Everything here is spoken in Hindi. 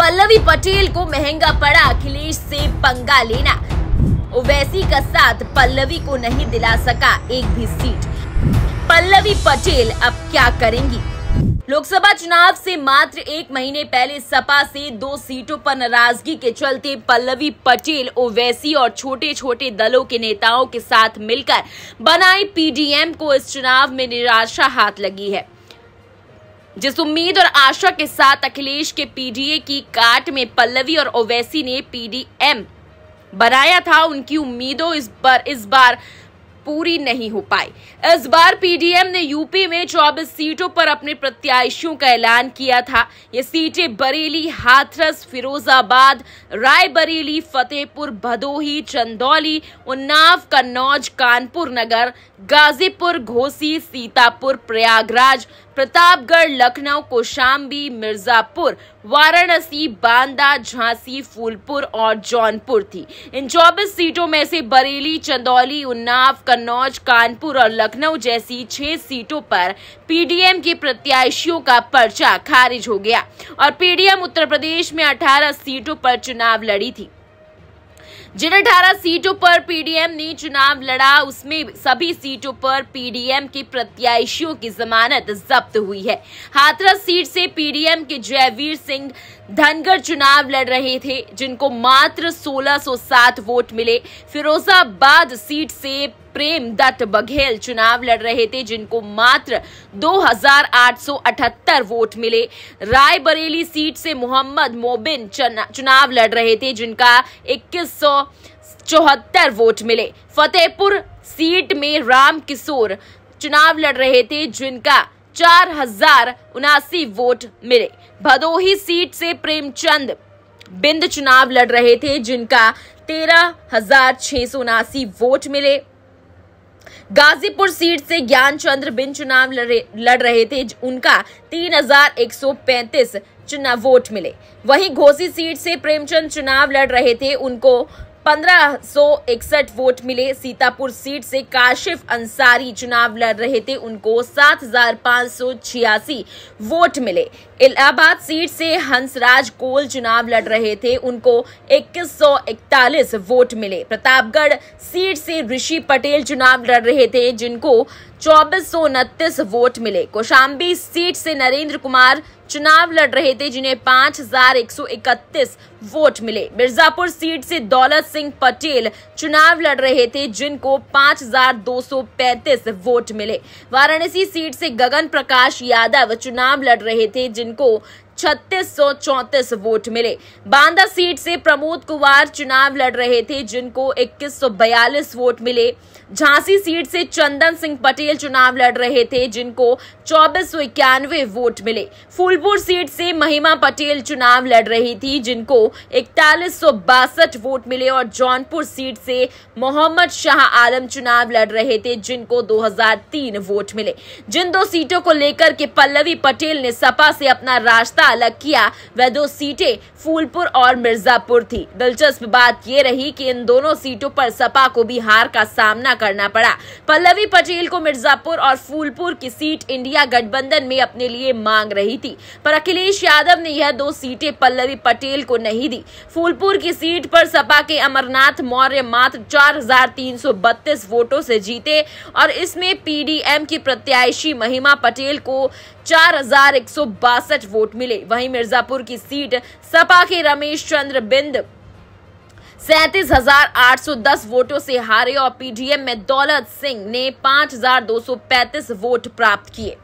पल्लवी पटेल को महंगा पड़ा अखिलेश से पंगा लेना। ओवैसी का साथ पल्लवी को नहीं दिला सका एक भी सीट। पल्लवी पटेल अब क्या करेंगी? लोकसभा चुनाव से मात्र एक महीने पहले सपा से 2 सीटों पर नाराजगी के चलते पल्लवी पटेल ओवैसी और छोटे छोटे दलों के नेताओं के साथ मिलकर बनाई पीडीएम को इस चुनाव में निराशा हाथ लगी है। जिस उम्मीद और आशा के साथ अखिलेश के पीडीए की काट में पल्लवी और ओवैसी ने पीडीएम बनाया था, उनकी उम्मीदों इस बार पूरी नहीं हो पाई। इस बार पीडीएम ने यूपी में 24 सीटों पर अपने प्रत्याशियों का ऐलान किया था। ये सीटें बरेली, हाथरस, फिरोजाबाद, रायबरेली, फतेहपुर, भदोही, चंदौली, उन्नाव, कन्नौज, कानपुर नगर, गाजीपुर, घोसी, सीतापुर, प्रयागराज, प्रतापगढ़, लखनऊ, कौशाम्बी, मिर्जापुर, वाराणसी, बांदा, झांसी, फूलपुर और जौनपुर थी। इन 24 सीटों में से बरेली, चंदौली, उन्नाव, कन्नौज, कानपुर और लखनऊ जैसी 6 सीटों पर पीडीएम के प्रत्याशियों का पर्चा खारिज हो गया और पीडीएम उत्तर प्रदेश में 18 सीटों पर चुनाव लड़ी थी। जिन 18 सीटों पर पीडीएम ने चुनाव लड़ा, उसमें सभी सीटों पर पीडीएम के प्रत्याशियों की जमानत जब्त हुई है। हाथरस सीट से पीडीएम के जयवीर सिंह धनगर चुनाव लड़ रहे थे, जिनको मात्र 1607 वोट मिले। फिरोजाबाद सीट से प्रेम दत्त बघेल चुनाव लड़ रहे थे, जिनको मात्र 2878 वोट मिले। रायबरेली सीट से मोहम्मद मोबिन चुनाव लड़ रहे थे, जिनका 2174 वोट मिले। फतेहपुर सीट में राम किशोर चुनाव लड़ रहे थे, जिनका 4079 वोट मिले। भदोही सीट से प्रेमचंद बिंद चुनाव लड़ रहे थे, जिनका 13679 वोट मिले। गाजीपुर सीट से ज्ञानचंद्र बिन चुनाव लड़ रहे थे, उनका 3135 चुनाव वोट मिले। वहीं घोसी सीट से प्रेमचंद चुनाव लड़ रहे थे, उनको 1561 वोट मिले। सीतापुर सीट से काशिफ अंसारी चुनाव लड़ रहे थे, उनको 7586 वोट मिले। इलाहाबाद सीट से हंसराज कोल चुनाव लड़ रहे थे, उनको 2141 वोट मिले। प्रतापगढ़ सीट से ऋषि पटेल चुनाव लड़ रहे थे, जिनको 2429 वोट मिले। कौशाम्बी सीट से नरेंद्र कुमार चुनाव लड़ रहे थे, जिन्हें 5131 वोट मिले। मिर्जापुर सीट से दौलत सिंह पटेल चुनाव लड़ रहे थे, जिनको 5235 वोट मिले। वाराणसी सीट से गगन प्रकाश यादव चुनाव लड़ रहे थे, जिनको 3634 वोट मिले। बांदा सीट से प्रमोद कुमार चुनाव लड़ रहे थे, जिनको 2142 वोट मिले। झांसी सीट से चंदन सिंह पटेल चुनाव लड़ रहे थे, जिनको 2491 वोट मिले। फूलपुर सीट से महिमा पटेल चुनाव लड़ रही थी, जिनको 4162 वोट मिले और जौनपुर सीट से मोहम्मद शाह आलम चुनाव लड़ रहे थे, जिनको 2003 वोट मिले। जिन 2 सीटों को लेकर के पल्लवी पटेल ने सपा से अपना रास्ता अलग किया, वह 2 सीटें फूलपुर और मिर्जापुर थी। दिलचस्प बात यह रही कि इन दोनों सीटों पर सपा को भी हार का सामना करना पड़ा। पल्लवी पटेल को मिर्जापुर और फूलपुर की सीट इंडिया गठबंधन में अपने लिए मांग रही थी, पर अखिलेश यादव ने यह 2 सीटें पल्लवी पटेल को नहीं दी। फूलपुर की सीट पर सपा के अमरनाथ मौर्य मात्र 4332 वोटों से जीते और इसमें पीडीएम की प्रत्याशी महिमा पटेल को 4162 वोट मिले। वहीं मिर्जापुर की सीट सपा के रमेश चंद्र बिंद 37,810 वोटों से हारे और पीडीएम में दौलत सिंह ने 5,235 वोट प्राप्त किए।